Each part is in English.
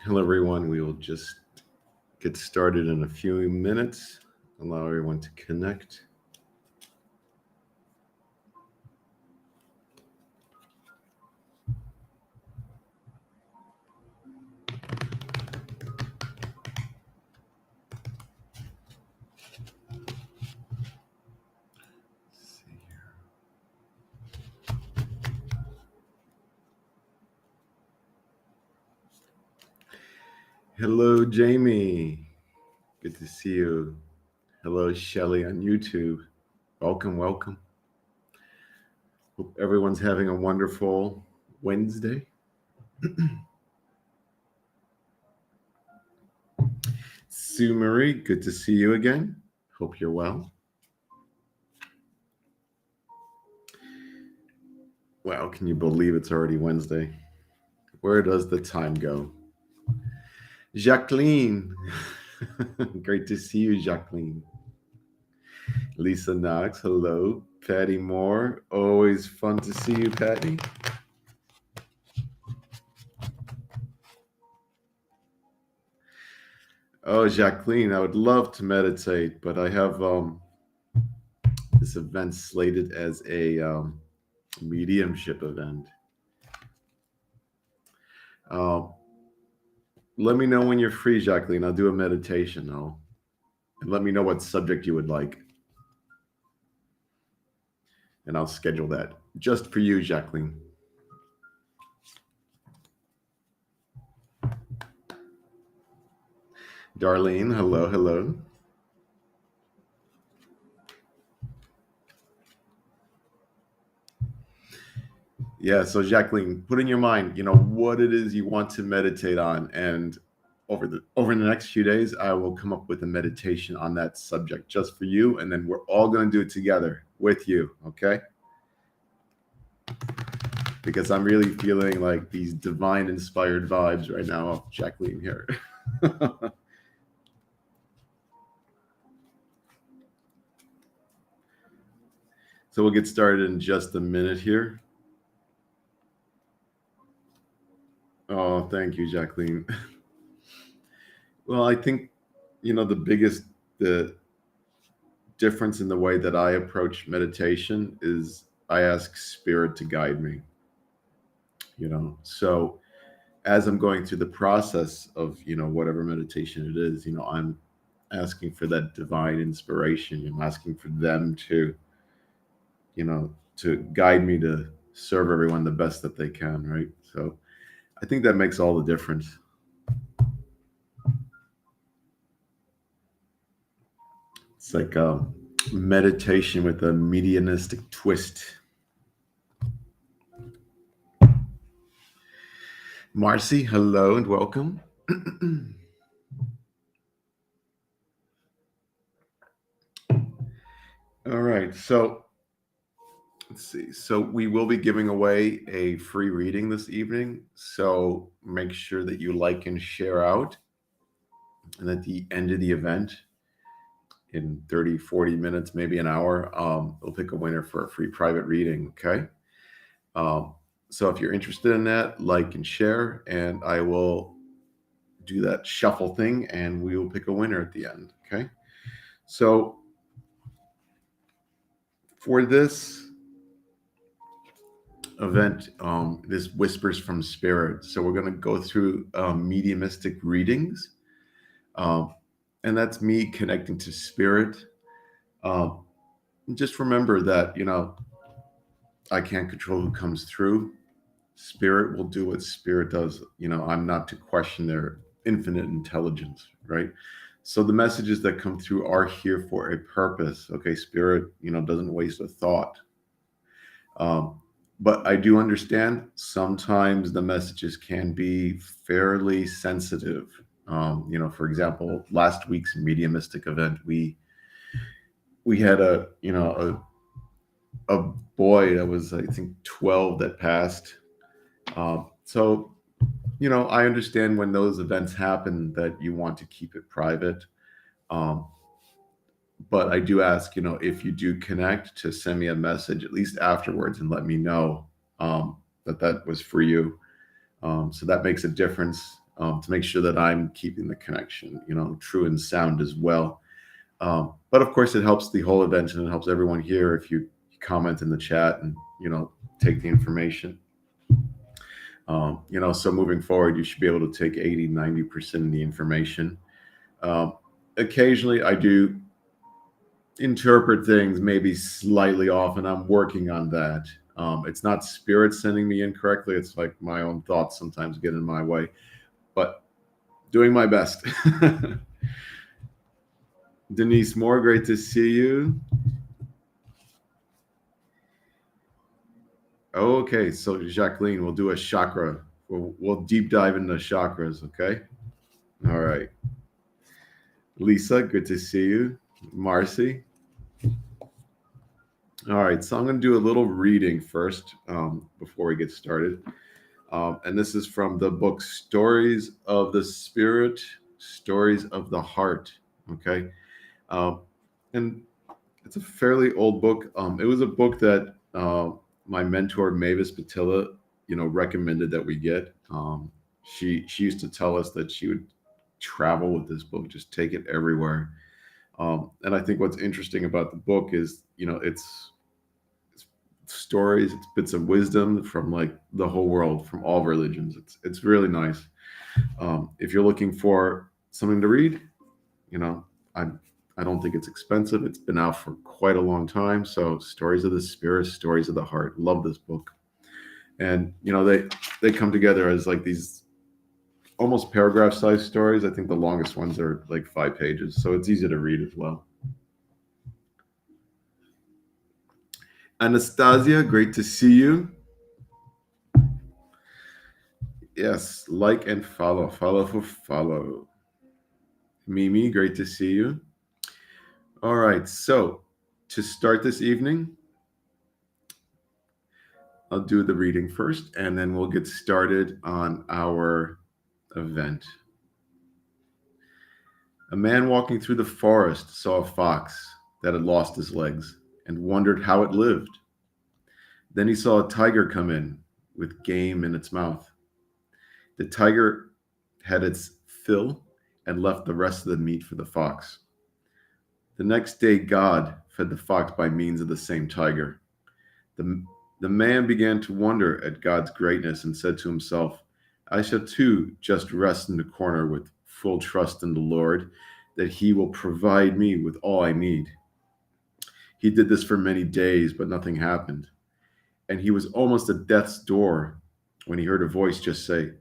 Hello, everyone. We will just get started in a few minutes. Allow everyone to connect. Let's see here. Hello, Jamie. Good to see you. Hello, Shelly on YouTube. Welcome, welcome. Hope everyone's having a wonderful Wednesday. Sue Marie, good to see you again. Hope you're well. Wow, can you believe it's already Wednesday? Where does the time go? Jacqueline. Great to see you, Jacqueline. Lisa Knox, hello. Patty Moore, always fun to see you, Patty. Oh, Jacqueline, I would love to meditate, but I have this event slated as a mediumship event. Uh, Let me know when you're free, Jacqueline. I'll do a meditation, though. And let me know what subject you would like. And I'll schedule that just for you, Jacqueline. Darlene, hello, hello. Yeah, so Jacqueline, put in your mind, what it is you want to meditate on, and over the next few days, I will come up with a meditation on that subject just for you, and then we're all going to do it together with you, okay? Because I'm really feeling like these divine inspired vibes right now of Jacqueline here. So we'll get started in just a minute here. Oh, thank you, Jacqueline. Well, I think the difference in the way that I approach meditation is I ask spirit to guide me. So as I'm going through the process of whatever meditation it is, I'm asking for that divine inspiration. I'm asking for them to you know to guide me to serve everyone the best that they can, right? So I think that makes all the difference. It's like a meditation with a medianistic twist. Marcy, hello and welcome. All right, so let's see. So we will be giving away a free reading this evening. So make sure that you like and share out. And at the end of the event, in 30, 40 minutes, maybe an hour, we'll pick a winner for a free private reading. Okay. Um, so if you're interested in that, like and share, and I will do that shuffle thing and we will pick a winner at the end. Okay. So for this event, this Whispers from Spirit. So we're going to go through mediumistic readings. And that's me connecting to spirit. Um, just remember that, I can't control who comes through. Spirit will do what spirit does. I'm not to question their infinite intelligence, right? So the messages that come through are here for a purpose. Okay, spirit, doesn't waste a thought. Um, but I do understand sometimes the messages can be fairly sensitive. For example, last week's mediumistic event, we had a boy that was, I think, 12 that passed. So I understand when those events happen that you want to keep it private. Um, but I do ask, if you do connect, to send me a message at least afterwards and let me know that that was for you. So that makes a difference. to make sure that I'm keeping the connection, true and sound as well. But of course, it helps the whole event and it helps everyone here if you comment in the chat and take the information. So moving forward, you should be able to take 80-90% of the information. Occasionally, I do interpret things maybe slightly off, and I'm working on that. It's not spirit sending me incorrectly. It's like my own thoughts sometimes get in my way, but doing my best. Denise Moore, great to see you. Okay, so Jacqueline, we'll do a chakra. We'll deep dive into chakras, okay? All right. Lisa, good to see you. Marcy. All right, so I'm going to do a little reading first before we get started. And this is from the book Stories of the Spirit, Stories of the Heart, okay? And it's a fairly old book. It was a book that my mentor, Mavis Patilla, recommended that we get. She used to tell us that she would travel with this book, just take it everywhere. And I think what's interesting about the book is, it's stories, it's bits of wisdom from like the whole world, from all religions. It's really nice. If you're looking for something to read, I don't think it's expensive. It's been out for quite a long time. So Stories of the Spirit, Stories of the Heart. Love this book. And they come together as like these almost paragraph sized stories. I think the longest ones are like 5 pages. So it's easy to read as well. Anastasia, great to see you. Yes, like and follow. Follow for follow. Mimi, great to see you. All right, so to start this evening, I'll do the reading first, and then we'll get started on our event. A man walking through the forest saw a fox that had lost his legs and wondered how it lived. Then he saw a tiger come in with game in its mouth. The tiger had its fill and left the rest of the meat for the fox. The next day, God fed the fox by means of the same tiger. The man began to wonder at God's greatness and said to himself, I shall too just rest in the corner with full trust in the Lord that he will provide me with all I need. He did this for many days, but nothing happened. And he was almost at death's door when he heard a voice just say,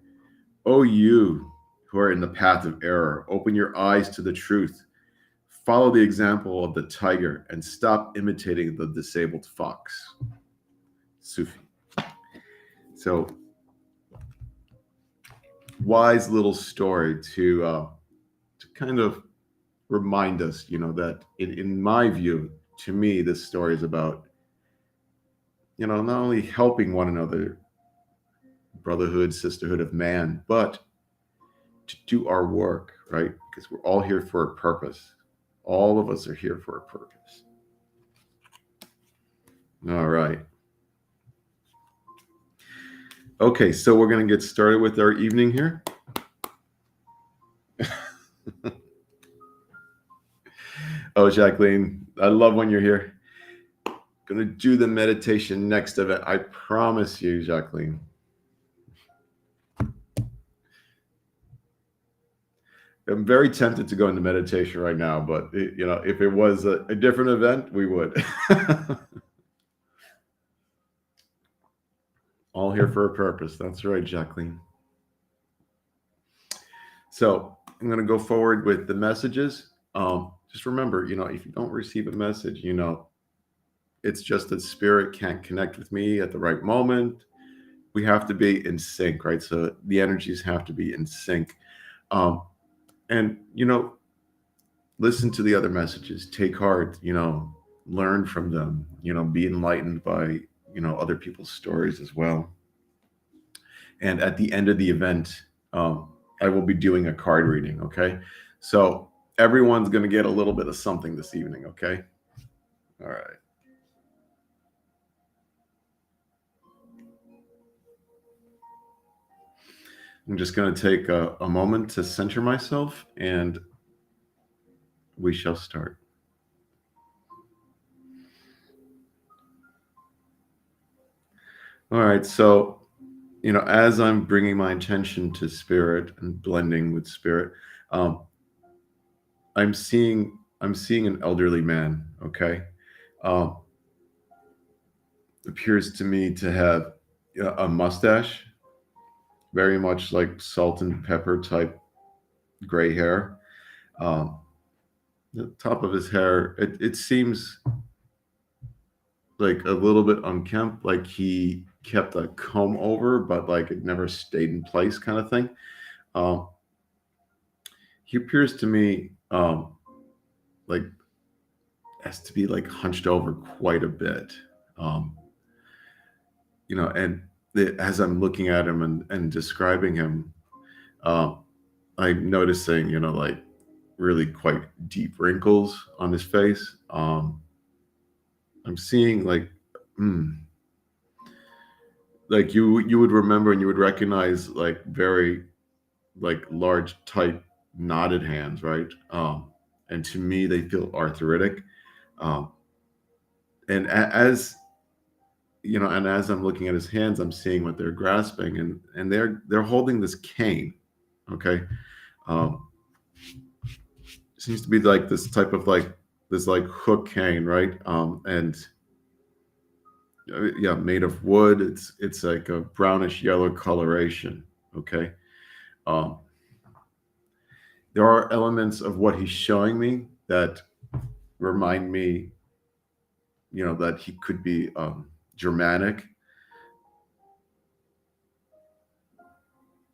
O you who are in the path of error, open your eyes to the truth. Follow the example of the tiger and stop imitating the disabled fox. Sufi. So, wise little story to kind of remind us, that in my view, to me, this story is about, not only helping one another, brotherhood, sisterhood of man, but to do our work, right? Because we're all here for a purpose. All of us are here for a purpose. All right. Okay, so we're going to get started with our evening here. Oh, Jacqueline, I love when you're here. Going to do the meditation next event. I promise you, Jacqueline. I'm very tempted to go into meditation right now, but if it was a different event, we would. All here for a purpose. That's right, Jacqueline. So I'm going to go forward with the messages. Just remember, if you don't receive a message, it's just that spirit can't connect with me at the right moment. We have to be in sync, right? So the energies have to be in sync. And, listen to the other messages, take heart, learn from them, be enlightened by, other people's stories as well. And at the end of the event, I will be doing a card reading, okay? So everyone's going to get a little bit of something this evening, okay? All right. I'm just going to take a moment to center myself, and we shall start. All right. So, as I'm bringing my attention to spirit and blending with spirit, um, I'm seeing an elderly man. Okay, um, appears to me to have a mustache, very much like salt and pepper type gray hair. Um, the top of his hair, it seems like a little bit unkempt, like he kept a comb over, but like it never stayed in place, kind of thing. Um, he appears to me like has to be like hunched over quite a bit. Um, and as I'm looking at him and describing him, um, I'm noticing, like really quite deep wrinkles on his face. I'm seeing mm, like you would remember and you would recognize like very like large, tight, knotted hands, right? And to me, they feel arthritic. Um, and as and as I'm looking at his hands, I'm seeing what they're grasping, and they're holding this cane. Okay, um, seems to be like this type of like this like hook cane, right? And yeah, made of wood. It's like a brownish yellow coloration. Okay, um, there are elements of what he's showing me that remind me, that he could be Germanic.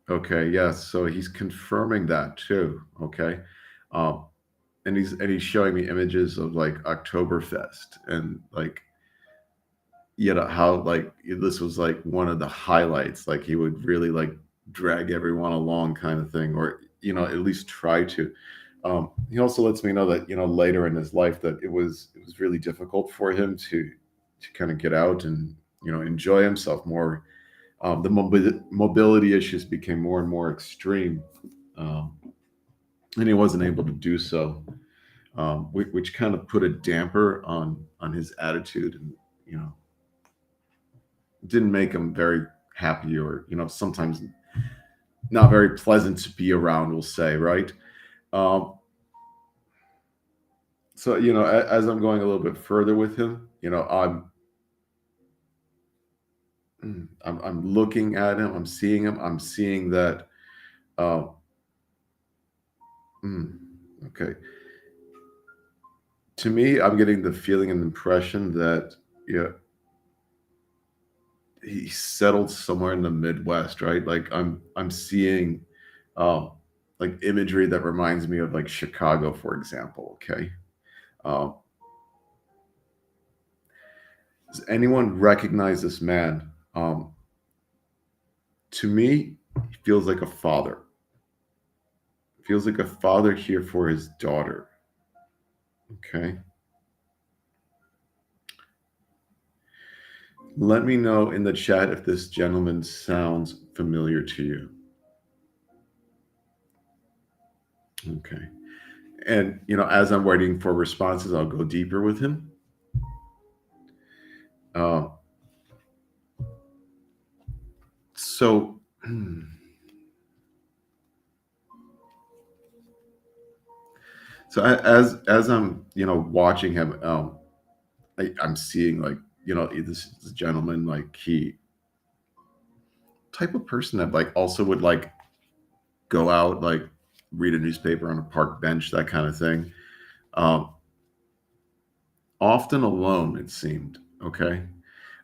Okay, yes. So he's confirming that too. Okay, um, and he's showing me images of like Oktoberfest and like how like this was like one of the highlights. Like he would really like drag everyone along, kind of thing, or at least try to. He also lets me know that later in his life that it was really difficult for him to kind of get out and enjoy himself more. The mobility issues became more and more extreme, um, and he wasn't able to do so, which kind of put a damper on his attitude, and you know didn't make him very happy, or sometimes not very pleasant to be around, we'll say, right? um, so as I'm going a little bit further with him, I'm looking at him, I'm seeing that. uh, mm, okay, to me, I'm getting the feeling and impression that yeah, he settled somewhere in the Midwest, right? Like I'm seeing um, like imagery that reminds me of like Chicago, for example. Okay, um, does anyone recognize this man? To me, he feels like a father. Feels like a father here for his daughter. Okay, let me know in the chat if this gentleman sounds familiar to you. Okay. And as I'm waiting for responses, I'll go deeper with him. Uh, so, so as I'm watching him, I'm seeing like this gentleman, like he type of person that like also would like go out, like read a newspaper on a park bench, that kind of thing. Um, Often alone, it seemed. Okay,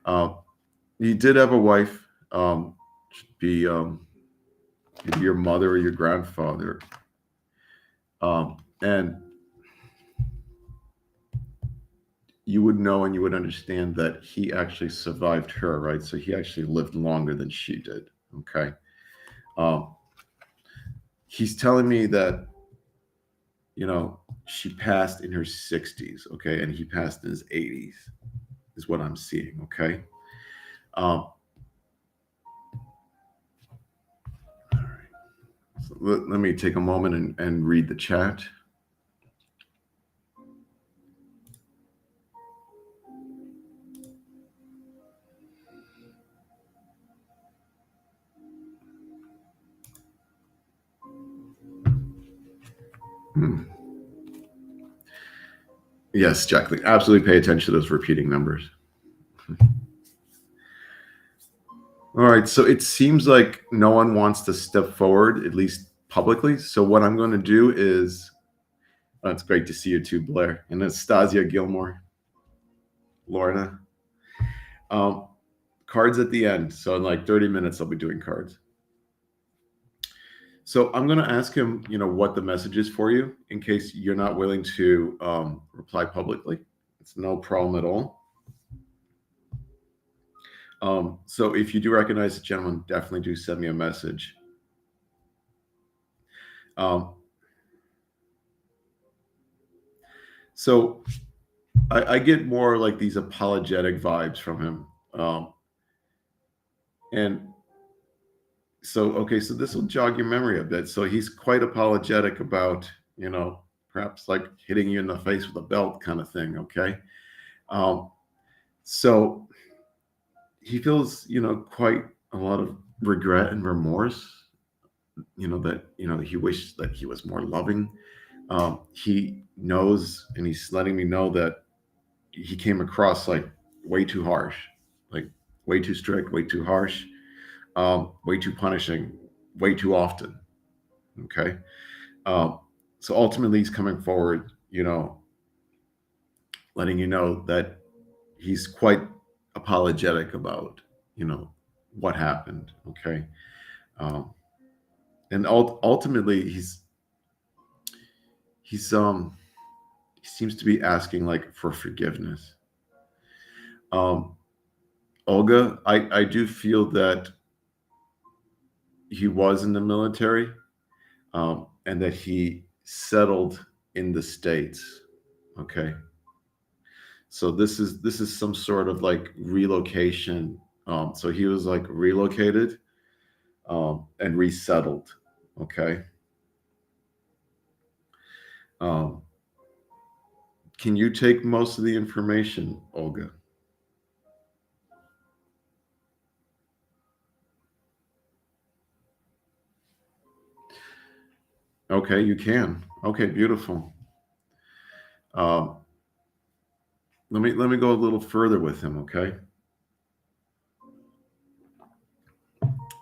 uh, he did have a wife. Should be maybe your mother or your grandfather. And you would know and you would understand that he actually survived her, right? So he actually lived longer than she did. Okay. Um, he's telling me that, she passed in her 60s. Okay. And he passed in his 80s, is what I'm seeing. Okay. Um, So let me take a moment and read the chat. Hmm. Yes, Jacqueline, absolutely pay attention to those repeating numbers. All right, so it seems like no one wants to step forward, at least publicly. So what I'm going to do is, oh, it's great to see you too, Blair, and Anastasia Gilmore, Lorna. Um, cards at the end. So in like 30 minutes, I'll be doing cards. So I'm going to ask him, what the message is for you in case you're not willing to reply publicly. It's no problem at all. So if you do recognize the gentleman, definitely do send me a message. So I get more like these apologetic vibes from him. And so, okay, so this will jog your memory a bit. So he's quite apologetic about, perhaps like hitting you in the face with a belt kind of thing. Okay. So he feels, quite a lot of regret and remorse, that, he wished that he was more loving. He knows, and he's letting me know that he came across like way too harsh, like way too strict, way too harsh, way too punishing, way too often. Okay. So ultimately, he's coming forward, letting you know that he's quite apologetic about, what happened. Okay. Um, and ultimately, he's he seems to be asking like for forgiveness. Um, Olga, I do feel that he was in the military, and that he settled in the States. Okay. So this is some sort of like relocation. So he was like relocated, and resettled. Okay. Um, can you take most of the information, Olga? Okay, you can. Okay, beautiful. Um, let me go a little further with him. Okay.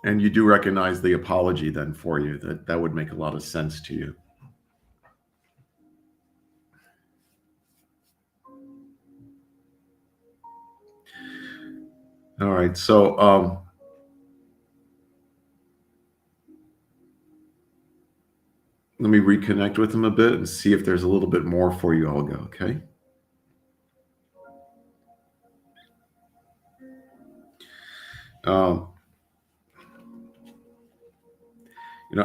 And you do recognize the apology then for you, that would make a lot of sense to you. All right. So let me reconnect with him a bit and see if there's a little bit more for you, Olga. Okay. Um,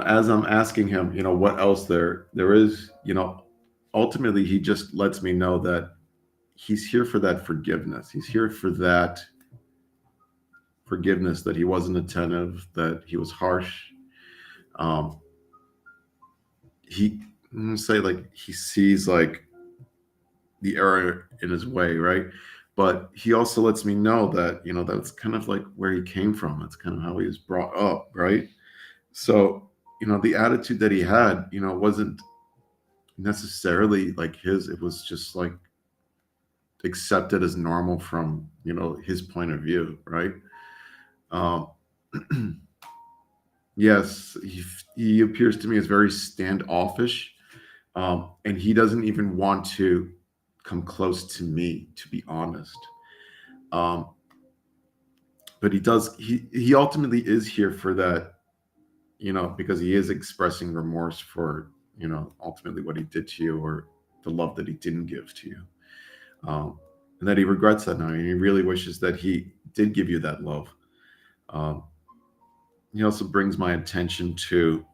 as I'm asking him, what else there is, ultimately he just lets me know that he's here for that forgiveness. He's here for that forgiveness, that he wasn't attentive, that he was harsh. Um, he I'm gonna say like he sees like the error in his way, right? But he also lets me know that, that's kind of like where he came from. That's kind of how he was brought up, right? So, the attitude that he had, wasn't necessarily like his. It was just like accepted as normal from, his point of view, right? Um, yes, he appears to me as very standoffish, and he doesn't even want to come close to me, to be honest. Um, but he does. He ultimately is here for that, because he is expressing remorse for, ultimately what he did to you, or the love that he didn't give to you, and that he regrets that now, and he really wishes that he did give you that love. Um, he also brings my attention to.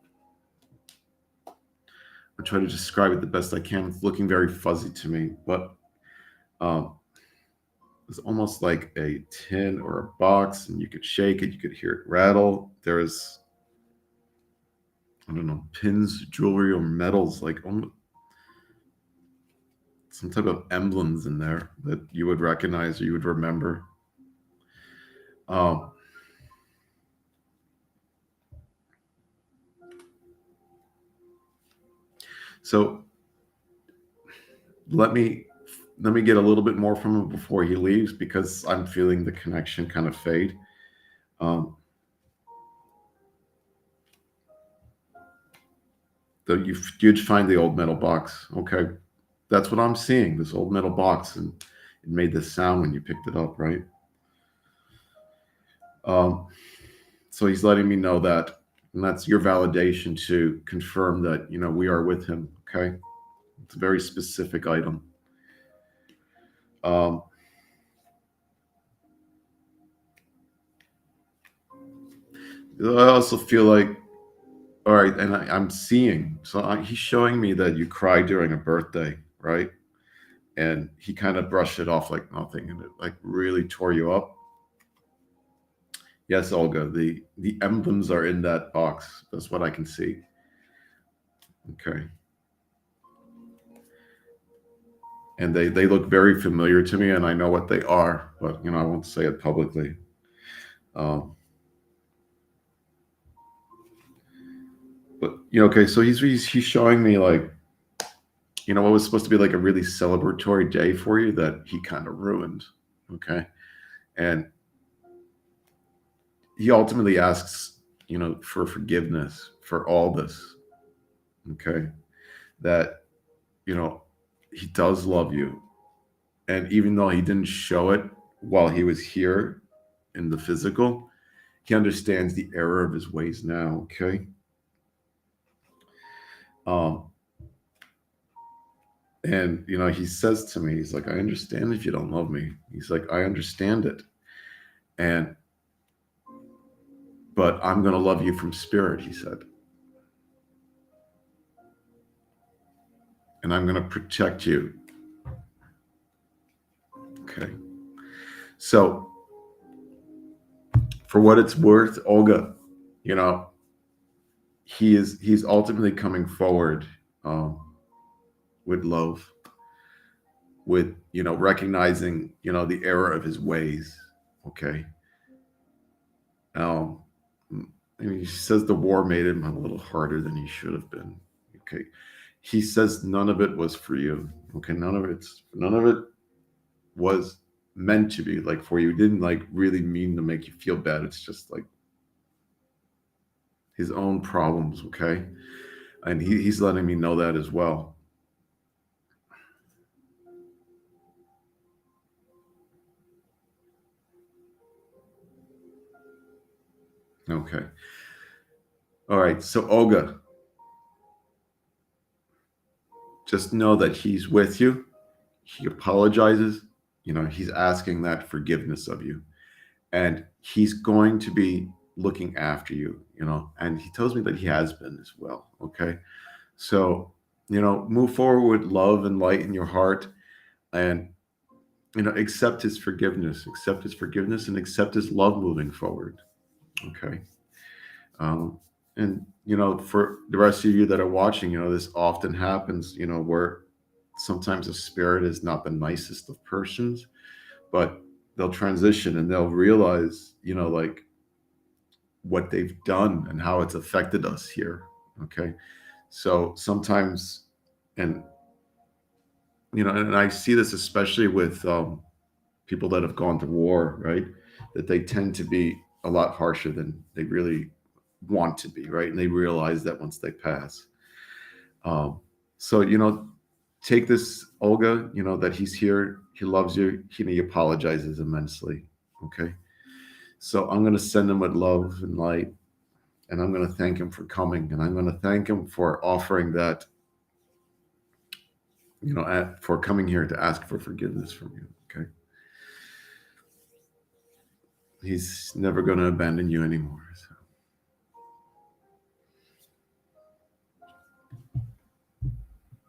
I try to describe it the best I can. It's looking very fuzzy to me, but um, it's almost like a tin or a box, and you could shake it, you could hear it rattle. There's I don't know, pins, jewelry, or metals, like some type of emblems in there that you would recognize or you would remember. Um, so let me get a little bit more from him before he leaves because I'm feeling the connection kind of fade. Um, though you'd find the old metal box. Okay, that's what I'm seeing. This old metal box, and it made this sound when you picked it up, right? Um, so he's letting me know that, and that's your validation to confirm that we are with him. Okay, it's a very specific item. Um, I also feel like, all right, and I'm seeing, so he's showing me that you cried during a birthday, right? And he kind of brushed it off like nothing, and it like really tore you up. Yes, Olga, the emblems are in that box. That's what I can see. Okay, and they look very familiar to me, and I know what they are, but I won't say it publicly. Um, but okay, so he's showing me like what was supposed to be like a really celebratory day for you that he kind of ruined. Okay, and he ultimately asks for forgiveness for all this. Okay, that you know he does love you, and even though he didn't show it while he was here in the physical, he understands the error of his ways now. Okay. um and he says to me, he's like, I understand if you don't love me. He's like, I understand it, and but I'm going to love you from spirit, he said, and I'm going to protect you. Okay. So for what it's worth, Olga, you know he's ultimately coming forward, um, with love, with recognizing the error of his ways. Okay. um and he says the war made him a little harder than he should have been. Okay. He says none of it was for you. Okay. None of it was meant to be like for you. It didn't like really mean to make you feel bad. It's just like his own problems. Okay. And he's letting me know that as well. Okay. All right. So Olga, just know that he's with you. He apologizes. He's asking that forgiveness of you, and he's going to be looking after you. And he tells me that he has been as well. Okay. So move forward with love and light in your heart, and accept his forgiveness, and accept his love moving forward. Okay. And for the rest of you that are watching, this often happens, where sometimes a spirit is not the nicest of persons, but they'll transition and they'll realize, like what they've done and how it's affected us here. Okay. So sometimes, and and I see this especially with people that have gone to war, right? That they tend to be a lot harsher than they really want to be, right? And they realize that once they pass. Um, so take this, Olga. That he's here. He loves you. He apologizes immensely. Okay. So I'm going to send him with love and light, and I'm going to thank him for coming, and I'm going to thank him for offering that. For coming here to ask for forgiveness from you. Okay. He's never going to abandon you anymore.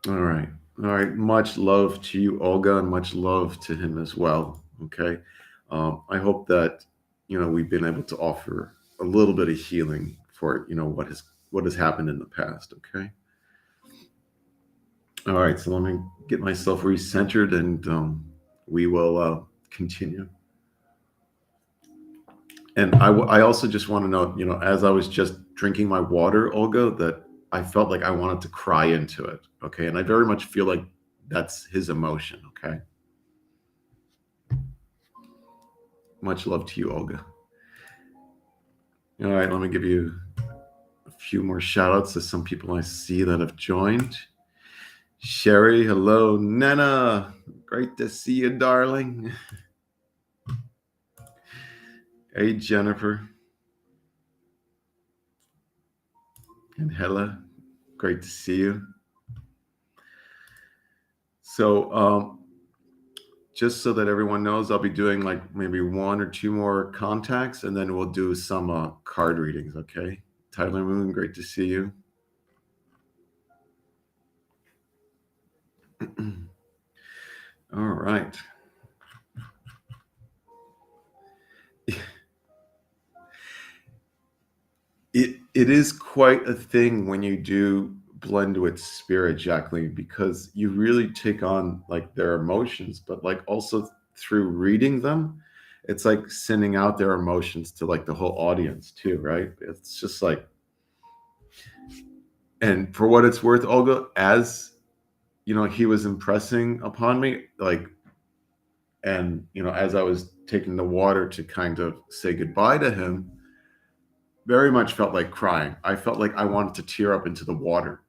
So. All right. All right. Much love to you, Olga, and much love to him as well. Okay. I hope that, we've been able to offer a little bit of healing for what has happened in the past. Okay. All right. So let me get myself recentered, and we will continue. And I also just want to know, as I was just drinking my water, Olga, that I felt like I wanted to cry into it. Okay. And I very much feel like that's his emotion. Okay. Much love to you, Olga. All right. Let me give you a few more shout outs to some people I see that have joined. Sherry, hello. Nana, great to see you, darling. Hey, Jennifer. And Hella, great to see you. So, just so that everyone knows, I'll be doing like maybe one or two more contacts, and then we'll do some card readings, okay? Tyler Moon, great to see you. All right. It is quite a thing when you do blend with spirit, Jacqueline, because you really take on like their emotions, but like also through reading them, it's like sending out their emotions to like the whole audience too, right? It's just like, and for what it's worth, Olga, as he was impressing upon me, like, and as I was taking the water to kind of say goodbye to him, very much felt like crying. I felt like I wanted to tear up into the water.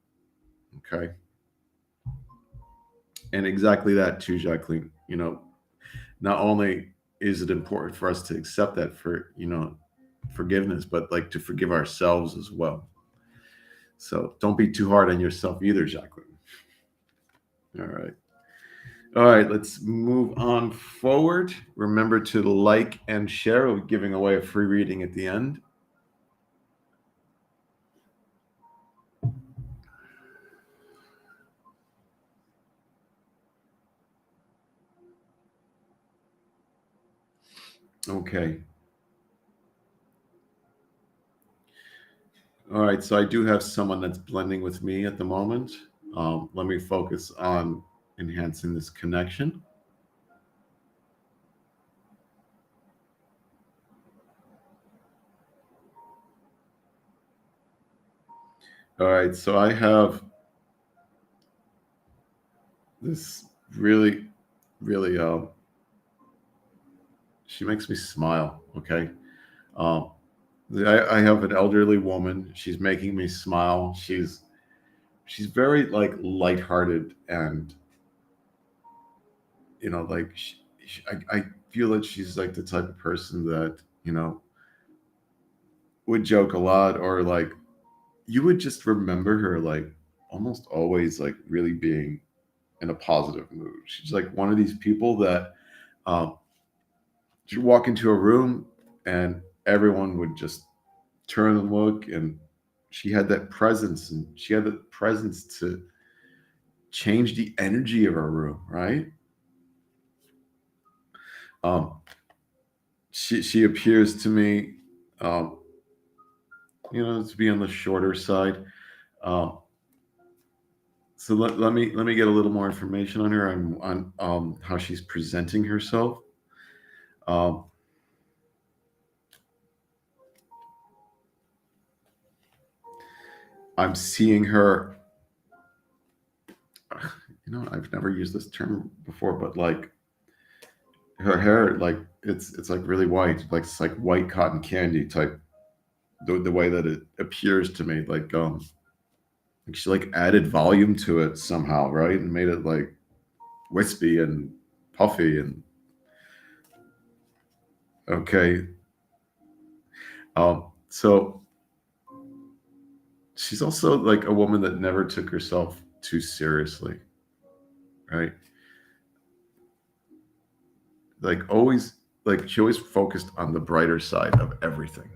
Okay. And exactly that too, Jacqueline. Not only is it important for us to accept that for, forgiveness, but like to forgive ourselves as well. So don't be too hard on yourself either, Jacqueline. All right. All right, let's move on forward. Remember to like and share. We're giving away a free reading at the end. Okay. All right, so I do have someone that's blending with me at the moment. Let me focus on enhancing this connection. All right, so I have this really, really, she makes me smile. Okay. Um, I have an elderly woman. She's making me smile. She's very like lighthearted, and like I feel that she's like the type of person that would joke a lot, or like you would just remember her like almost always like really being in a positive mood. She's like one of these people that um, she'd walk into a room and everyone would just turn and look, and she had that presence, and she had the presence to change the energy of our room, right? Um, she appears to me, um, to be on the shorter side. Um, so let me get a little more information on her, on how she's presenting herself. Um, I'm seeing her. I've never used this term before, but like her hair, like it's like really white, like it's like white cotton candy type. The way that it appears to me, like she like added volume to it somehow, right, and made it like wispy and puffy and okay. So she's also like a woman that never took herself too seriously, right? Like always, like she always focused on the brighter side of everything.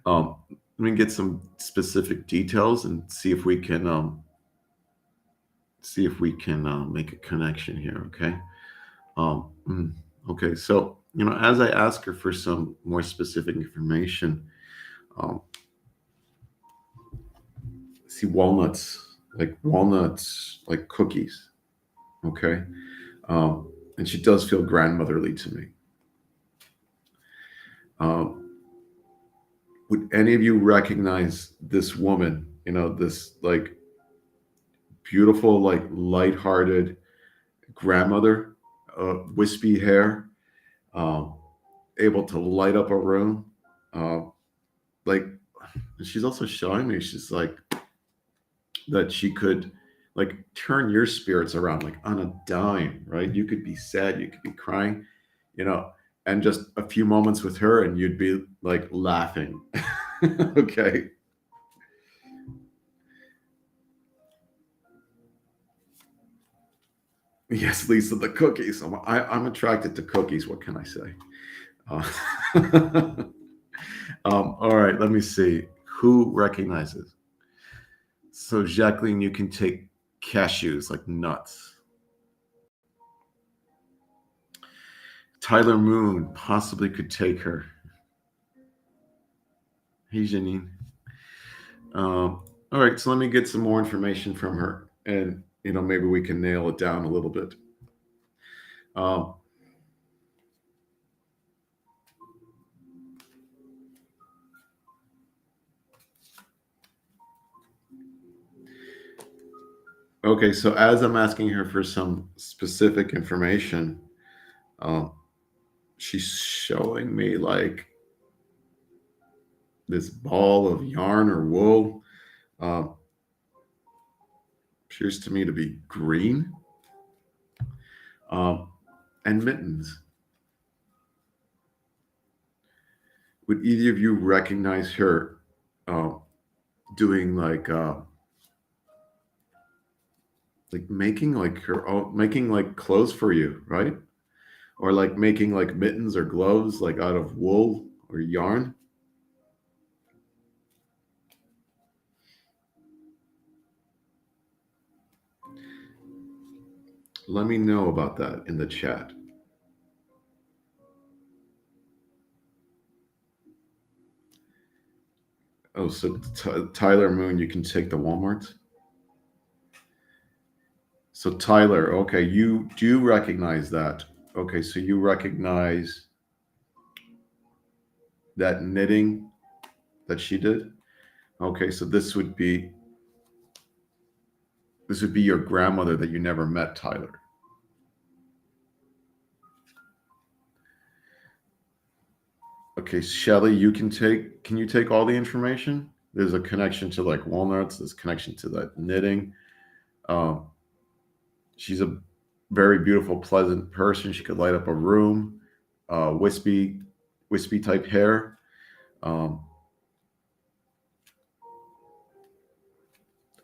Let me get some specific details and see if we can make a connection here. Okay. Okay. So as I ask her for some more specific information, Um, see walnuts, like cookies. Okay. And she does feel grandmotherly to me. Um, would any of you recognize this woman? This like beautiful, like lighthearted grandmother, wispy hair, um, able to light up a room. Uh, like she's also showing me she's like that she could like turn your spirits around like on a dime, right? You could be sad, you could be crying, you know, and just a few moments with her and you'd be like laughing. Okay. Yes, Lisa, the cookies. I'm attracted to cookies. What can I say? Uh, all right, let me see. Who recognizes? So, Jacqueline, you can take cashews like nuts. Tyler Moon possibly could take her. Hey, Janine. All right, so let me get some more information from her, and maybe we can nail it down a little bit. Um, okay, so as I'm asking her for some specific information, um, she's showing me like this ball of yarn or wool. Um, appears to me to be green, um, and mittens. Would either of you recognize her uh, doing like making like her own, making like clothes for you, right? Or like making like mittens or gloves like out of wool or yarn? Let me know about that in the chat. Oh, so Tyler Moon, you can take the Walmart. So Tyler, okay, you do recognize that. Okay, so you recognize that knitting that she did. Okay, so this would be your grandmother that you never met, Tyler. Okay, Shelly, can you take all the information? There's a connection to like walnuts, there's a connection to that knitting. Um, she's a very beautiful, pleasant person. She could light up a room, wispy type hair. Um,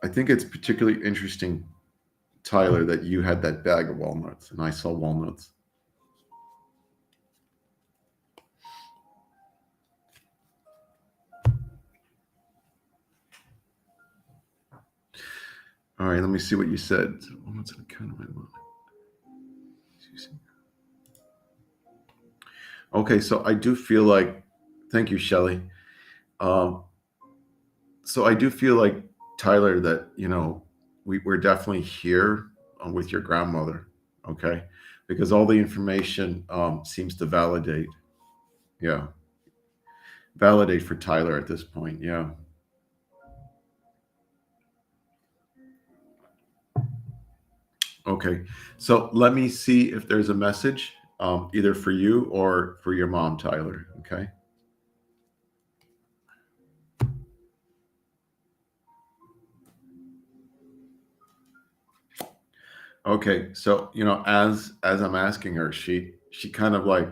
I think it's particularly interesting, Tyler, that you had that bag of walnuts and I saw walnuts. All right, let me see what you said. Walnuts in a kind of my mind. Okay, so I do feel like, thank you, Shelly. Um, so I do feel like, Tyler, that we're definitely here with your grandmother, okay, because all the information seems to yeah, validate for Tyler at this point, yeah. Okay, so let me see if there's a message, either for you or for your mom, Tyler. Okay. Okay, so as I'm asking her, she kind of like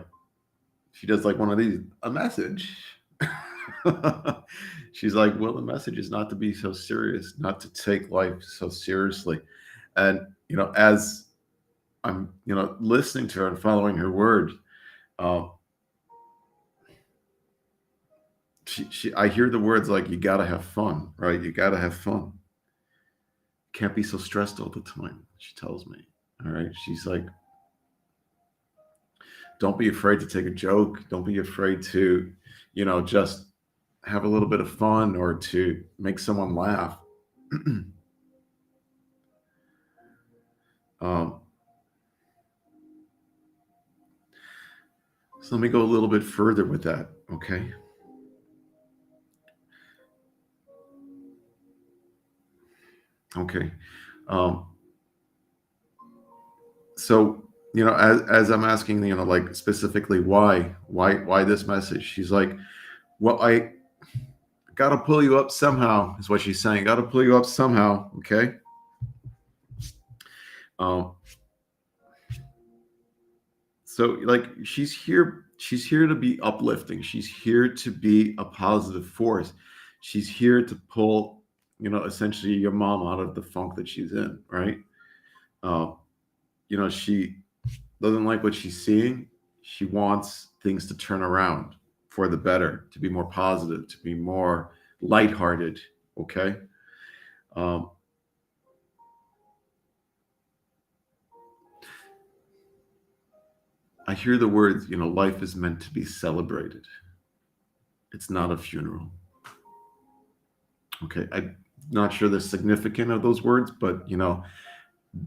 she does like one of these, a message. She's like, well, the message is not to be so serious, not to take life so seriously. And as I'm listening to her and following her words, um, she I hear the words like, you gotta have fun, right? You gotta have fun. Can't be so stressed all the time, she tells me. All right. She's like, don't be afraid to take a joke. Don't be afraid to, just have a little bit of fun or to make someone laugh. um, so let me go a little bit further with that. Okay. Okay. Um, so as I'm asking, like specifically why this message, she's like, well, I gotta pull you up somehow, is what she's saying. Gotta pull you up somehow. Okay. um so like she's here to be uplifting, she's here to be a positive force, she's here to pull, essentially your mom out of the funk that she's in, right? uh, she doesn't like what she's seeing. She wants things to turn around for the better, to be more positive, to be more lighthearted. Okay. Um, I hear the words, life is meant to be celebrated. It's not a funeral. Okay. I'm not sure the significance of those words, but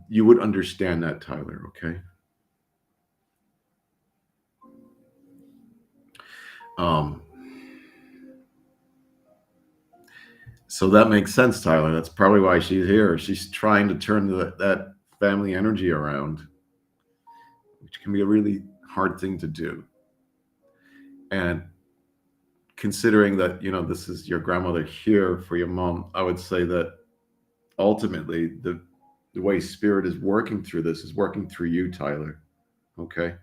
you would understand that, Tyler. Okay. Um, so that makes sense, Tyler. That's probably why she's here. She's trying to turn that family energy around, which can be a really hard thing to do. And considering that, this is your grandmother here for your mom, I would say that ultimately the way spirit is working through this is working through you, Tyler. Okay.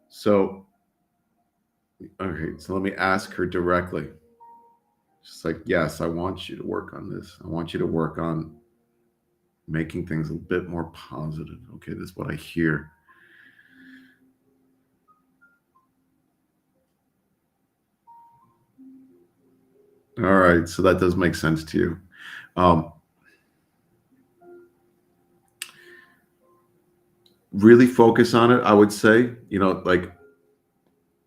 So, okay. So let me ask her directly. She's like, yes, I want you to work on this. I want you to work on making things a bit more positive. Okay. This is what I hear. All right. So that does make sense to you. Um, really focus on it. I would say, like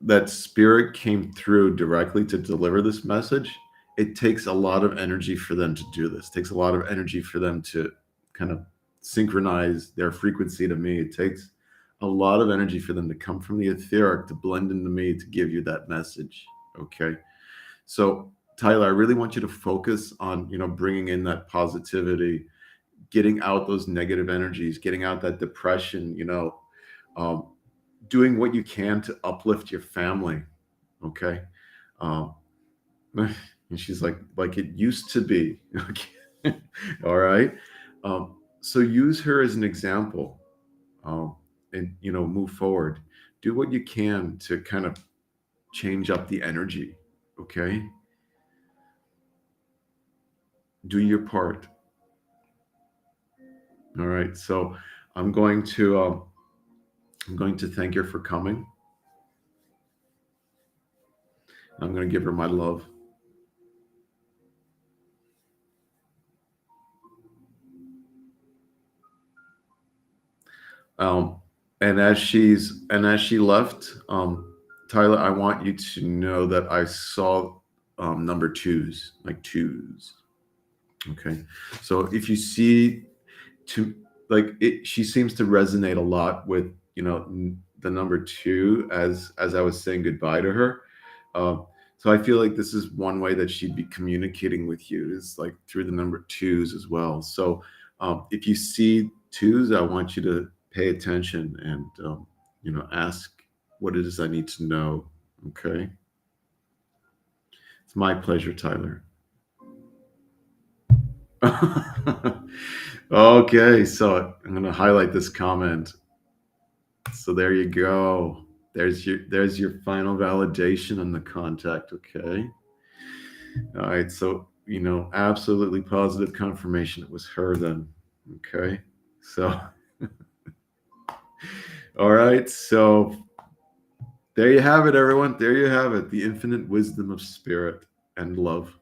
that spirit came through directly to deliver this message. It takes a lot of energy for them to do this. It takes a lot of energy for them to kind of synchronize their frequency to me. It takes a lot of energy for them to come from the etheric to blend into me to give you that message. Okay. So, Tyler, I really want you to focus on, bringing in that positivity, getting out those negative energies, getting out that depression, um, doing what you can to uplift your family. Okay. Um, and she's like it used to be. Okay. All right. So use her as an example, and move forward. Do what you can to kind of change up the energy. Okay. Do your part. All right. So I'm going to um, I'm going to thank her for coming. I'm going to give her my love. Um, and as she left, Tyler, I want you to know that I saw number twos, like twos. Okay, so if you see two, like it, she seems to resonate a lot with the number two as I was saying goodbye to her. So I feel like this is one way that she'd be communicating with you is like through the number twos as well. So if you see twos, I want you to pay attention and ask what it is I need to know. Okay, it's my pleasure, Tyler. Okay, so I'm going to highlight this comment. So there you go. There's your final validation on the contact. Okay. All right. So absolutely positive confirmation it was her then. Okay. So all right. So there you have it, everyone. There you have it. The infinite wisdom of spirit and love.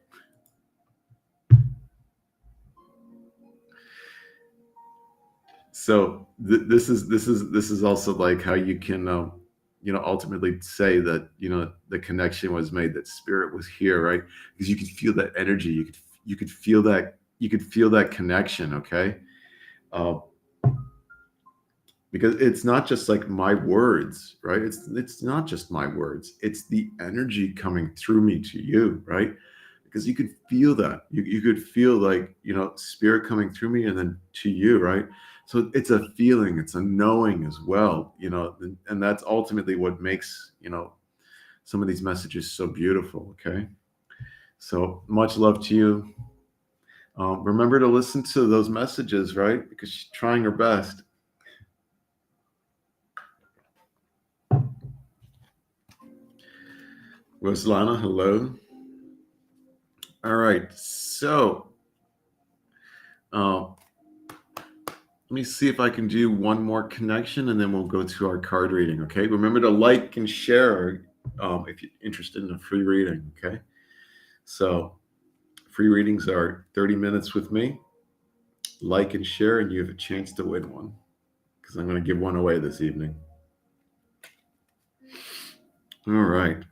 So this is also like how you can ultimately say that the connection was made, that spirit was here, right? Because you could feel that energy, you could feel that connection. Okay. uh, because it's not just like my words, right? It's not just my words, it's the energy coming through me to you, right? Because you could feel that, you could feel like spirit coming through me and then to you, right? So it's a feeling, it's a knowing as well, and that's ultimately what makes some of these messages so beautiful. Okay, so much love to you. Remember to listen to those messages, right? Because she's trying her best. Roslana, hello. All right, so uh, let me see if I can do one more connection and then we'll go to our card reading. Okay, remember to like and share if you're interested in a free reading. Okay, so free readings are 30 minutes with me. Like and share, and you have a chance to win one because I'm going to give one away this evening. All right.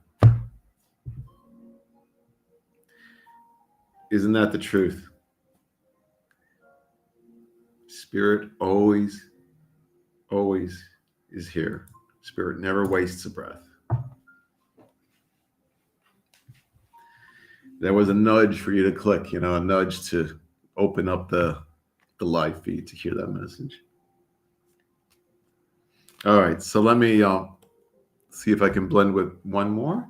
Isn't that the truth? Spirit always, always is here. Spirit never wastes a breath. There was a nudge for you to click, a nudge to open up the live feed to hear that message. All right, so let me see if I can blend with one more.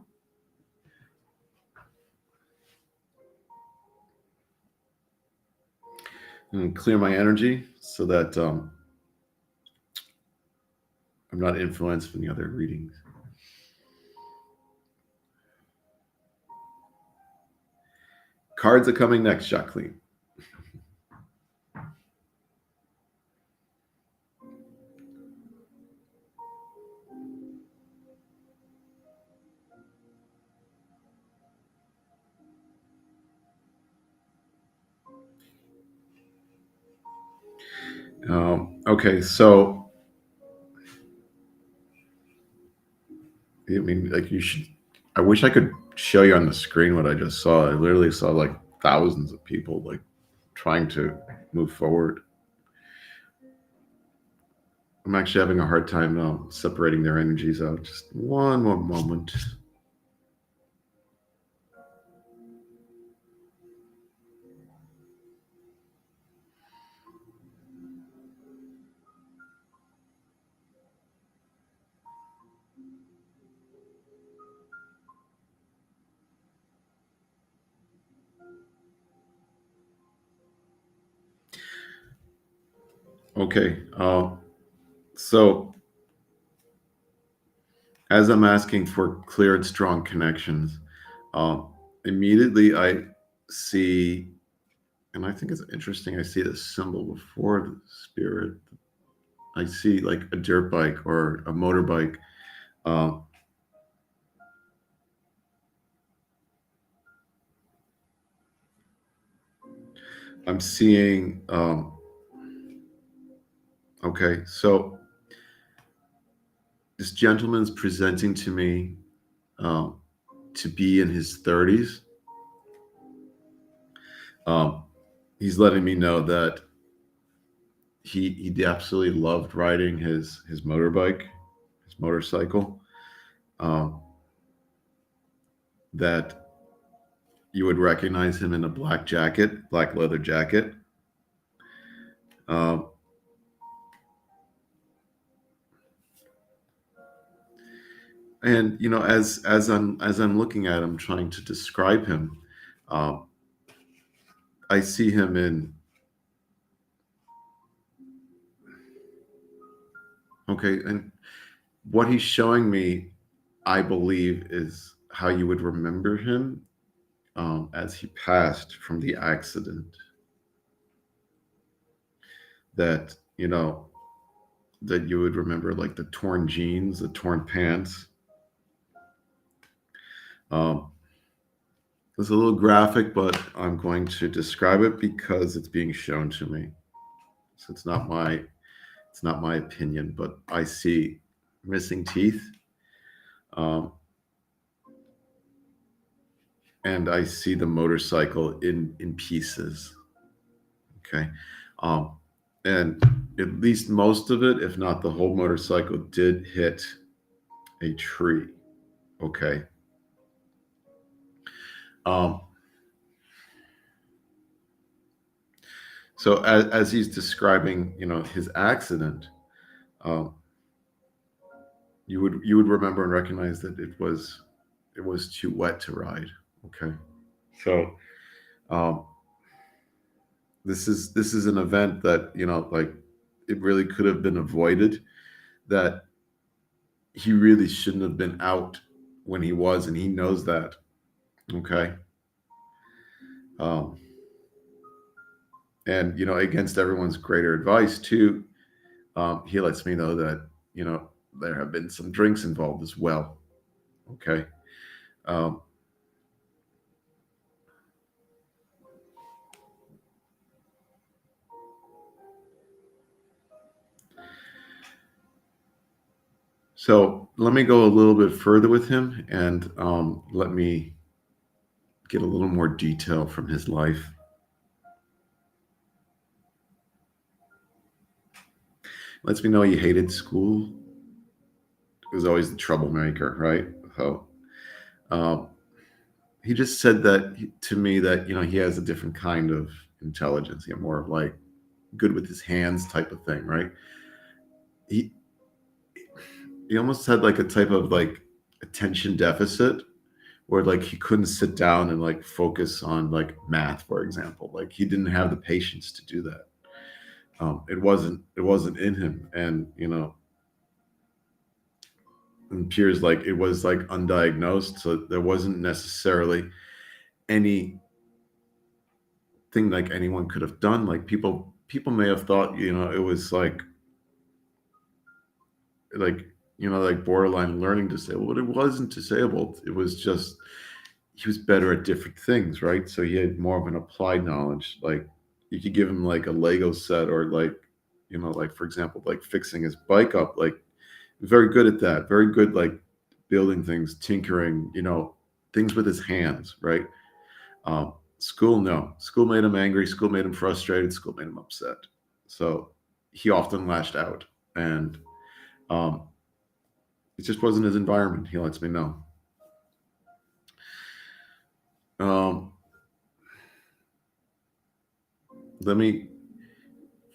And clear my energy so that I'm not influenced from the other readings. Cards are coming next, Jacqueline. Okay, so I mean, like you should. I wish I could show you on the screen what I just saw. I literally saw like thousands of people like trying to move forward. I'm actually having a hard time separating their energies out. Just one more moment. Okay. So as I'm asking for clear and strong connections, um, immediately I see, and I think it's interesting, I see this symbol before the spirit. I see like a dirt bike or a motorbike. Uh, I'm seeing, okay, so this gentleman's presenting to me um, to be in his 30s. Um, he's letting me know that he absolutely loved riding his motorbike, his motorcycle. Um, that you would recognize him in a black jacket, black leather jacket. Um, and as I'm looking at him, trying to describe him, um, I see him in. Okay, and what he's showing me, I believe, is how you would remember him as he passed from the accident. That that you would remember like the torn jeans, the torn pants. Um, it's a little graphic, but I'm going to describe it because it's being shown to me. So it's not my opinion, but I see missing teeth. Um, and I see the motorcycle in pieces. Okay. Um, and at least most of it, if not the whole motorcycle, did hit a tree. Okay. Um, so as he's describing, his accident, um, you would remember and recognize that it was too wet to ride. Okay. So um, this is an event that like it really could have been avoided. That he really shouldn't have been out when he was, and he knows that. Okay. Um, and against everyone's greater advice too, he lets me know that you know there have been some drinks involved as well. Okay. Um, so let me go a little bit further with him, and let me get a little more detail from his life. Lets me know he hated school. He was always the troublemaker, right? So um, he just said that to me that he has a different kind of intelligence. More of like good with his hands type of thing, right? He he almost had like a type of like attention deficit where like he couldn't sit down and like focus on like math, for example. Like he didn't have the patience to do that. It wasn't in him, and and appears like it was like undiagnosed, so there wasn't necessarily anything like anyone could have done. Like people may have thought it was like like borderline learning disabled, but it wasn't disabled. It was just he was better at different things, right? So he had more of an applied knowledge. Like you could give him like a Lego set, or like like for example like fixing his bike up. Like very good at that, very good like building things, tinkering, things with his hands, right? School, no. School made him angry. School made him frustrated. School made him upset. So he often lashed out, and um, it just wasn't his environment. He lets me know. Um, let me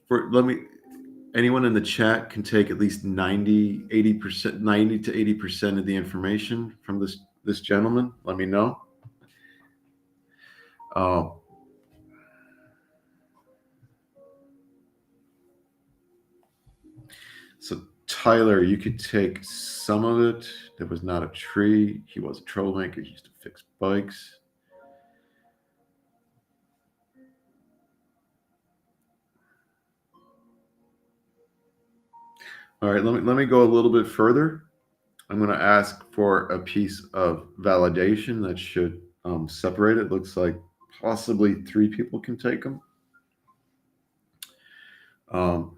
let me. Anyone in the chat can take at least 80%, 90 to 80% of the information from this gentleman. Let me know. Uh, so Tyler, you could take some of it. There was not a tree. He was a troublemaker. He used to fix bikes. All right, let me go a little bit further. I'm going to ask for a piece of validation that should separate it. Looks like possibly 3 people can take them. Um,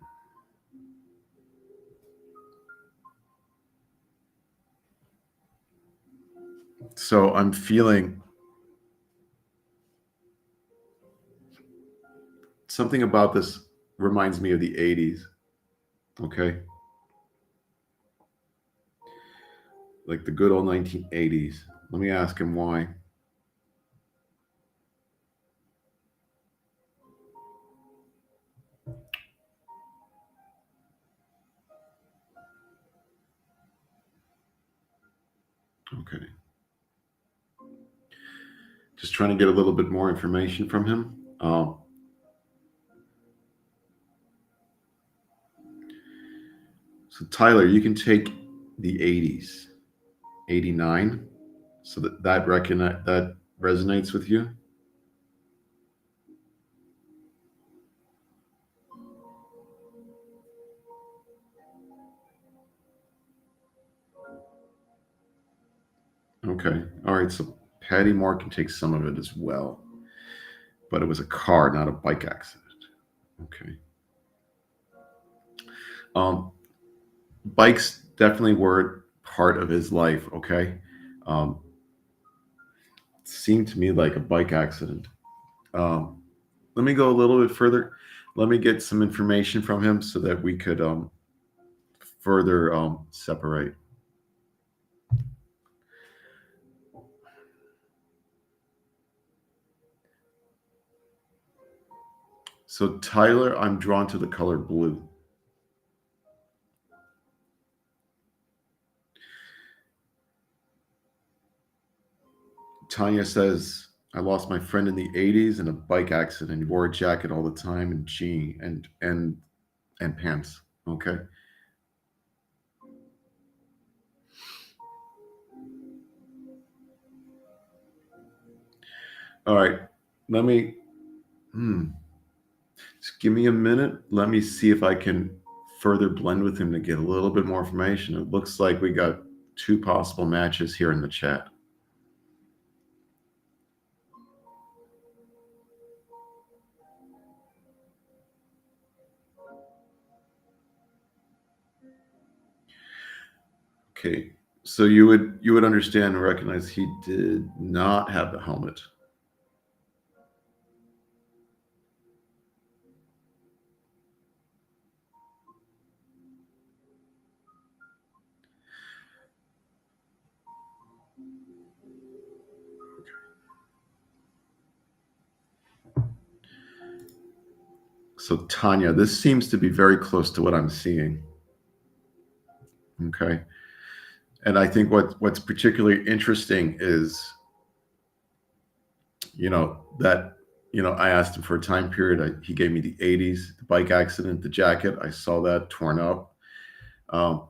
so I'm feeling something about this reminds me of the 80s. Okay. Like the good old 1980s. Let me ask him why. Okay. Just trying to get a little bit more information from him. So Tyler, you can take the 80s, 89. So that resonates with you. Okay. All right. So Patty Moore can take some of it as well, but it was a car, not a bike accident. Okay. Um, Bikes definitely were part of his life. Okay. Um, Seemed to me like a bike accident. Um, Let me go a little bit further. Let me get some information from him so that we could further separate. So, Tyler, I'm drawn to the color blue. Tanya says, I lost my friend in the 80s in a bike accident. He wore a jacket all the time and jean and pants. Okay. All right. Let me just give me a minute. Let me see if I can further blend with him to get a little bit more information. It looks like we got two possible matches here in the chat. Okay. So you would understand and recognize he did not have the helmet. So Tanya, this seems to be very close to what I'm seeing. Okay. And I think what's particularly interesting is, that, I asked him for a time period. He gave me the 80s, the bike accident, the jacket. I saw that torn up. Um,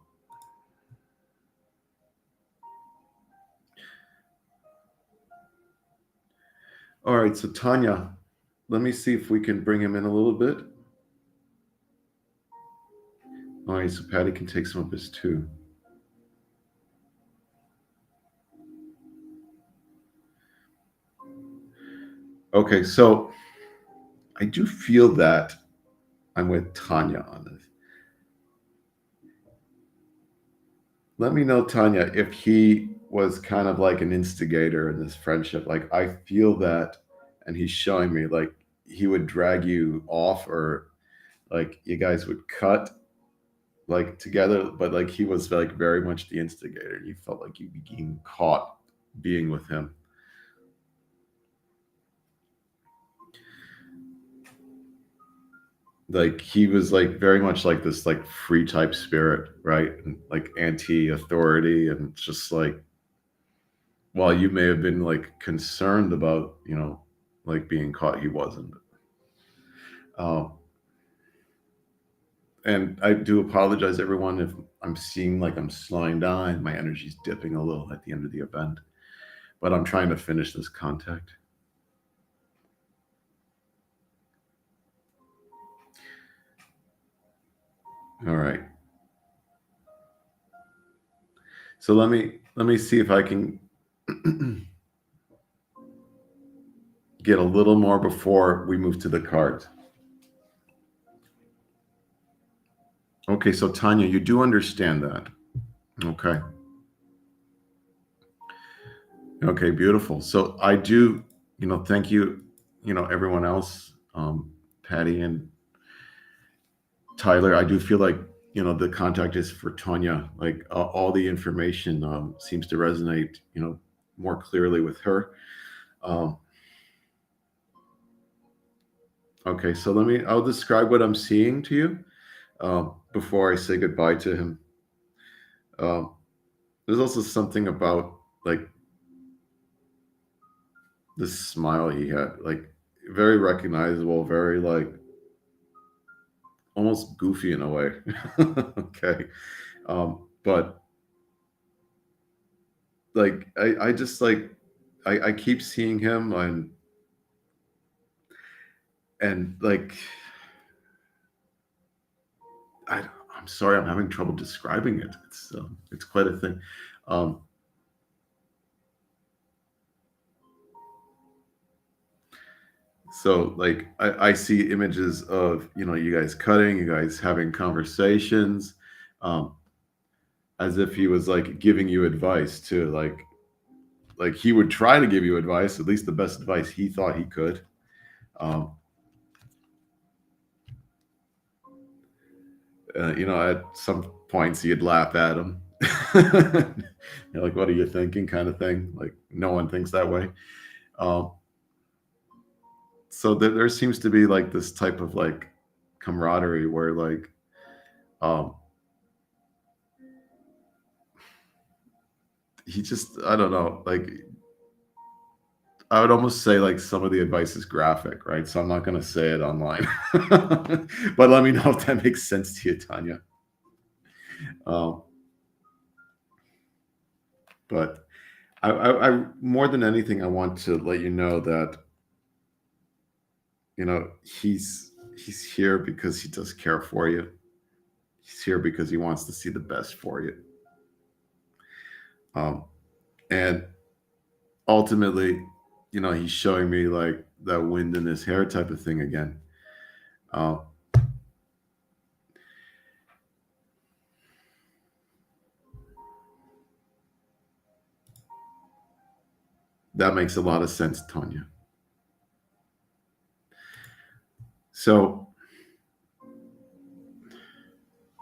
all right. So Tanya, let me see if we can bring him in a little bit. All right. So Patty can take some of this too. Okay. So I do feel that I'm with Tanya on this. Let me know, Tanya, if he was kind of like an instigator in this friendship. Like, I feel that, and he's showing me like he would drag you off, or like you guys would cut like together, but like he was like very much the instigator. You felt like you became caught being with him. Like he was like very much like this like free type spirit, right? And like anti-authority, and just like, while you may have been like concerned about, like being caught, he wasn't. Um, and I do apologize, everyone, if I'm seeing like I'm slowing down. My energy's dipping a little at the end of the event, but I'm trying to finish this contact. All right. So let me see if I can get a little more before we move to the cards. Okay, so Tanya, you do understand that. Okay. Okay, beautiful. So I do, thank you, everyone else, Patty and Tyler. I do feel like, the contact is for Tanya. Like all the information seems to resonate, more clearly with her. Um, okay, so I'll describe what I'm seeing to you before I say goodbye to him. Um, there's also something about like this smile he had, like very recognizable, very like almost goofy in a way. Okay. But like I just like I keep seeing him, and like I'm sorry, I'm having trouble describing it. It's quite a thing. Um, so like I see images of, you guys cutting, you guys having conversations, um, as if he was like giving you advice too. Like he would try to give you advice, at least the best advice he thought he could. Um, at some points he'd laugh at him. You're like, what are you thinking, kind of thing. Like no one thinks that way. Um, so there seems to be like this type of like camaraderie where like um, he just, I don't know, like I would almost say like some of the advice is graphic, right? So I'm not going to say it online, but let me know if that makes sense to you, Tanya. Um, but I more than anything, I want to let you know that he's here because he does care for you. He's here because he wants to see the best for you. Um, and ultimately, he's showing me like that wind in his hair type of thing again. Um, that makes a lot of sense, Tanya. So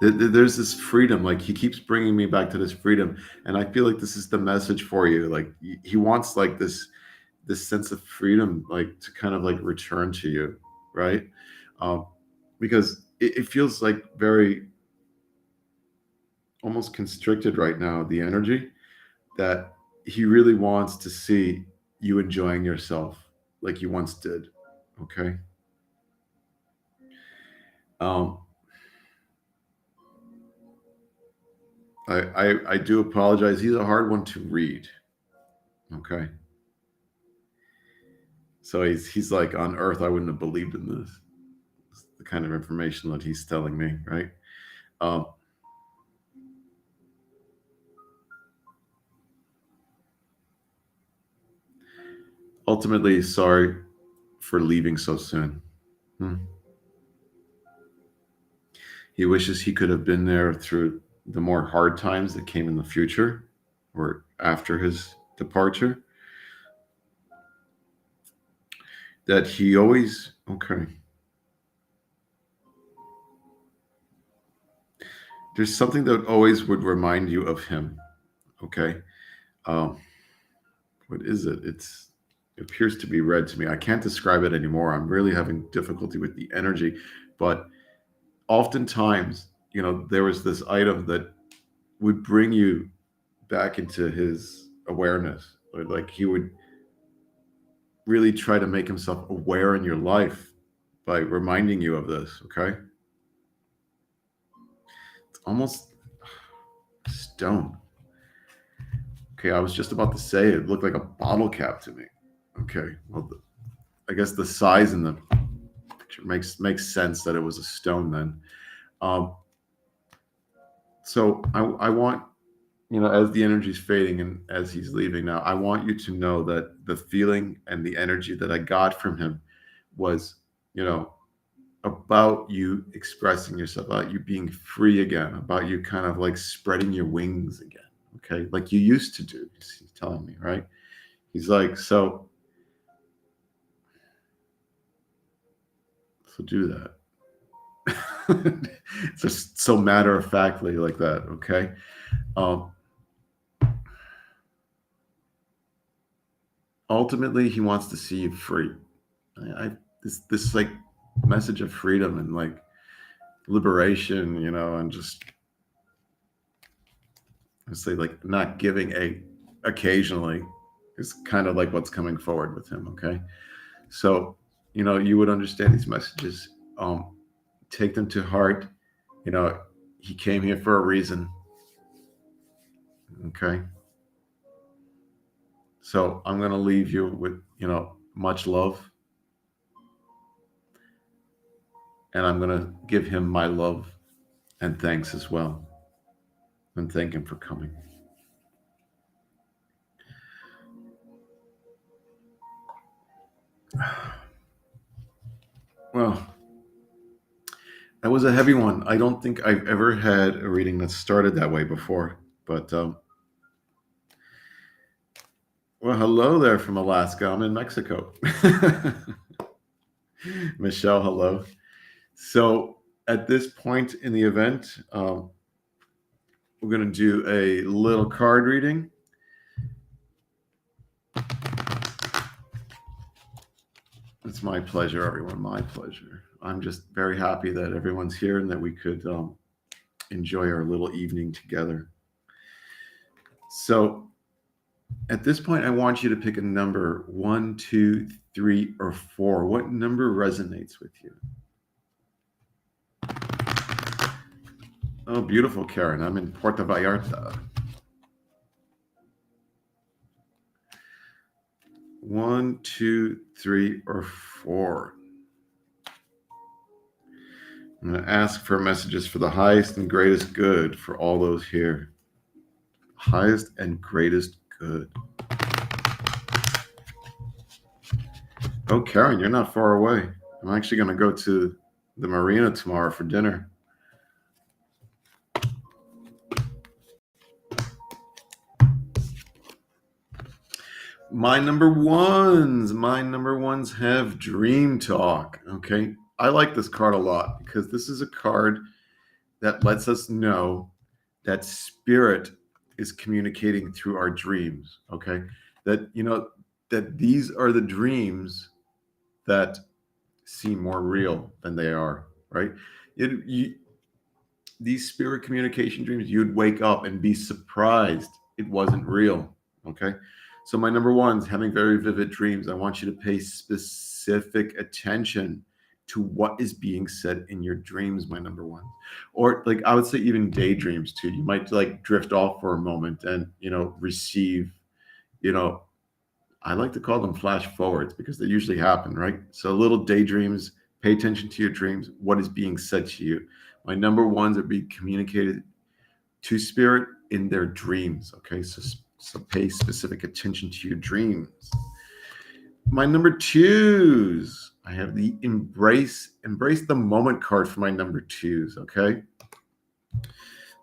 there's this freedom. Like he keeps bringing me back to this freedom, and I feel like this is the message for you. Like he wants like this sense of freedom, like to kind of like return to you, right? Um, because it feels like very almost constricted right now, the energy that he really wants to see you enjoying yourself like you once did. Okay. Um, I do apologize. He's a hard one to read. Okay. So he's like on Earth. I wouldn't have believed in this. It's the kind of information that he's telling me, right? Um, ultimately, sorry for leaving so soon. Hmm. He wishes he could have been there through the more hard times that came in the future or after his departure. That he always, okay, there's something that always would remind you of him. Okay. Um, what is it? It appears to be red to me. I can't describe it anymore. I'm really having difficulty with the energy, but oftentimes, there was this item that would bring you back into his awareness. Like he would really try to make himself aware in your life by reminding you of this. Okay. It's almost stone. Okay. I was just about to say it looked like a bottle cap to me. Okay. Well, I guess the size in the picture makes sense that it was a stone then. Um, so I want, as the energy's fading and as he's leaving now, I want you to know that the feeling and the energy that I got from him was, you know, about you expressing yourself, about you being free again, about you kind of like spreading your wings again. Okay. Like you used to do, he's telling me, right? He's like, so do that. Just so matter of factly like that. Okay. Um, ultimately he wants to see you free. This like message of freedom and like liberation, and just I say like not giving a occasionally is kind of like what's coming forward with him. Okay. So, you would understand these messages. Take them to heart. You know, he came here for a reason. Okay. So I'm going to leave you with, much love. And I'm going to give him my love and thanks as well. And thank him for coming. Well, that was a heavy one. I don't think I've ever had a reading that started that way before. But well, hello there from Alaska. I'm in Mexico. Michelle, hello. So at this point in the event, we're going to do a little card reading. It's my pleasure, everyone. My pleasure. I'm just very happy that everyone's here and that we could enjoy our little evening together. So at this point, I want you to pick a number 1, 2, 3, or 4. What number resonates with you? Oh, beautiful, Karen. I'm in Puerto Vallarta. 1, 2, 3, or 4. I'm going to ask for messages for the highest and greatest good for all those here. Highest and greatest good. Oh, Karen, you're not far away. I'm actually going to go to the marina tomorrow for dinner. My number ones have dream talk. Okay. I like this card a lot because this is a card that lets us know that spirit is communicating through our dreams. Okay. That, that these are the dreams that seem more real than they are, right? These spirit communication dreams, you'd wake up and be surprised it wasn't real. Okay. So my number one is having very vivid dreams. I want you to pay specific attention to what is being said in your dreams, my number one. Or like I would say even daydreams too. You might like drift off for a moment and receive, I like to call them flash forwards because they usually happen, right? So little daydreams, pay attention to your dreams, what is being said to you. My number ones are being communicated to spirit in their dreams. Okay, so pay specific attention to your dreams. My number twos, I have the embrace the moment card for my number twos. Okay,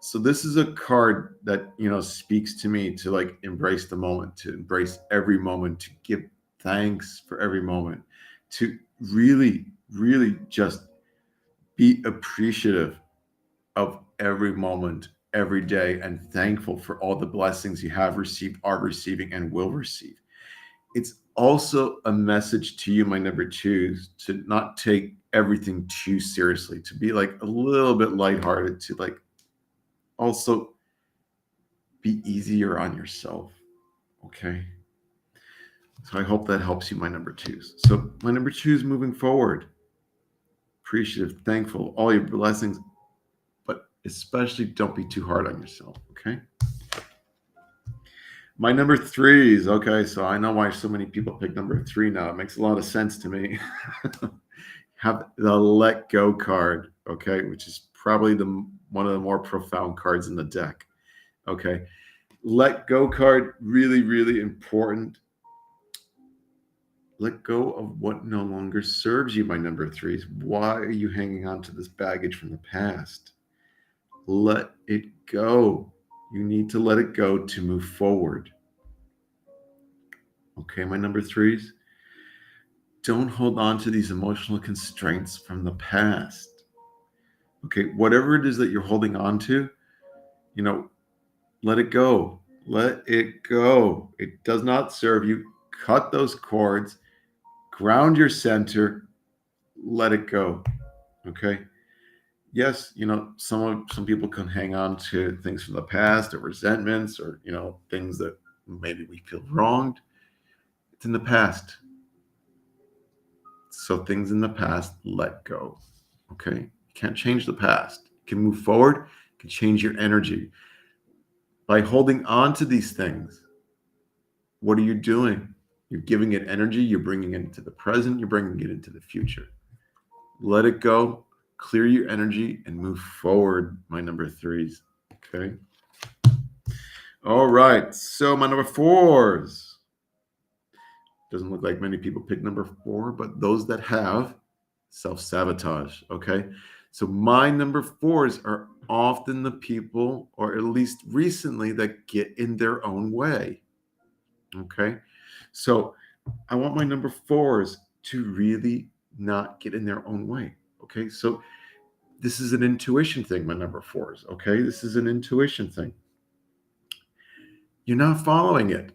so this is a card that speaks to me to like embrace the moment, to embrace every moment, to give thanks for every moment, to really just be appreciative of every moment, every day, and thankful for all the blessings you have received, are receiving, and will receive. It's also a message to you, my number twos, to not take everything too seriously, to be like a little bit lighthearted, to like also be easier on yourself. Okay. So I hope that helps you, my number twos. So my number twos moving forward, appreciative, thankful, all your blessings, but especially don't be too hard on yourself. Okay. My number threes. Okay. So I know why so many people pick number 3 now. It makes a lot of sense to me. Have the let go card. Okay. Which is probably one of the more profound cards in the deck. Okay. Let go card, really important. Let go of what no longer serves you, my number threes. Why are you hanging on to this baggage from the past? Let it go. You need to let it go to move forward. Okay, my number threes. Don't hold on to these emotional constraints from the past. Okay, whatever it is that you're holding on to, let it go. Let it go. It does not serve you. Cut those cords. Ground your center. Let it go. Okay. Yes, some people can hang on to things from the past or resentments or things that maybe we feel wronged. It's in the past. So things in the past, let go. Okay. You can't change the past. You can move forward. You can change your energy. By holding on to these things, what are you doing? You're giving it energy. You're bringing it into the present. You're bringing it into the future. Let it go. Clear your energy and move forward, my number threes. Okay. All right. So my number fours. Doesn't look like many people pick number 4, but those that have, self-sabotage. Okay. So my number fours are often the people, or at least recently, that get in their own way. Okay. So I want my number fours to really not get in their own way. Okay. So this is an intuition thing, my number fours. Okay. This is an intuition thing. You're not following it.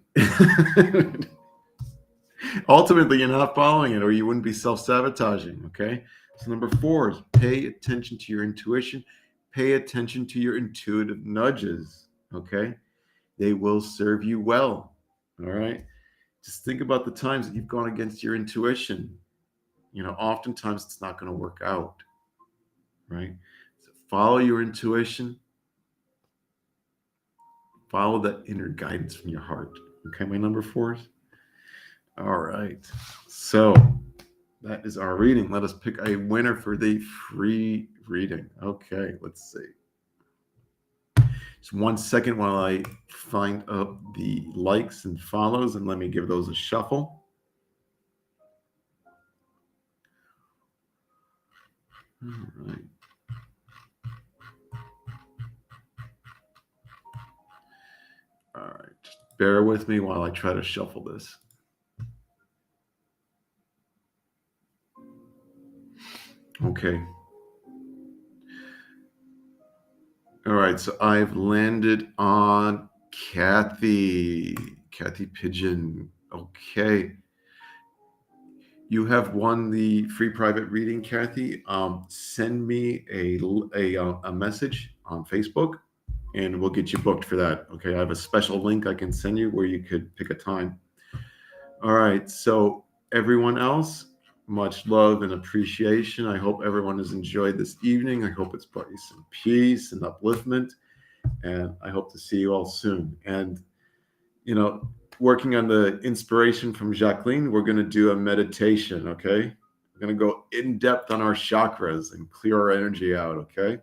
Ultimately, you're not following it, or you wouldn't be self-sabotaging. Okay. So number four is pay attention to your intuition, pay attention to your intuitive nudges. Okay. They will serve you well. All right. Just think about the times that you've gone against your intuition. Oftentimes it's not going to work out. Right. So follow your intuition, follow that inner guidance from your heart. Okay. My number fours. All right. So that is our reading. Let us pick a winner for the free reading. Okay, let's see. Just 1 second while I find up the likes and follows, and let me give those a shuffle. All right. All right. Just bear with me while I try to shuffle this. Okay. All right. So I've landed on Kathy Pigeon. Okay. You have won the free private reading, Kathy. Send me a message on Facebook, and we'll get you booked for that. Okay, I have a special link I can send you where you could pick a time. All right. So everyone else, much love and appreciation. I hope everyone has enjoyed this evening. I hope it's brought you some peace and upliftment, and I hope to see you all soon. And working on the inspiration from Jacqueline, we're going to do a meditation, okay? We're going to go in depth on our chakras and clear our energy out, okay?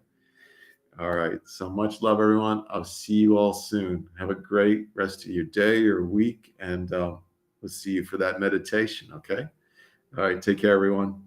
All right. So much love, everyone. I'll see you all soon. Have a great rest of your day or week, and we'll see you for that meditation, okay? All right. Take care, everyone.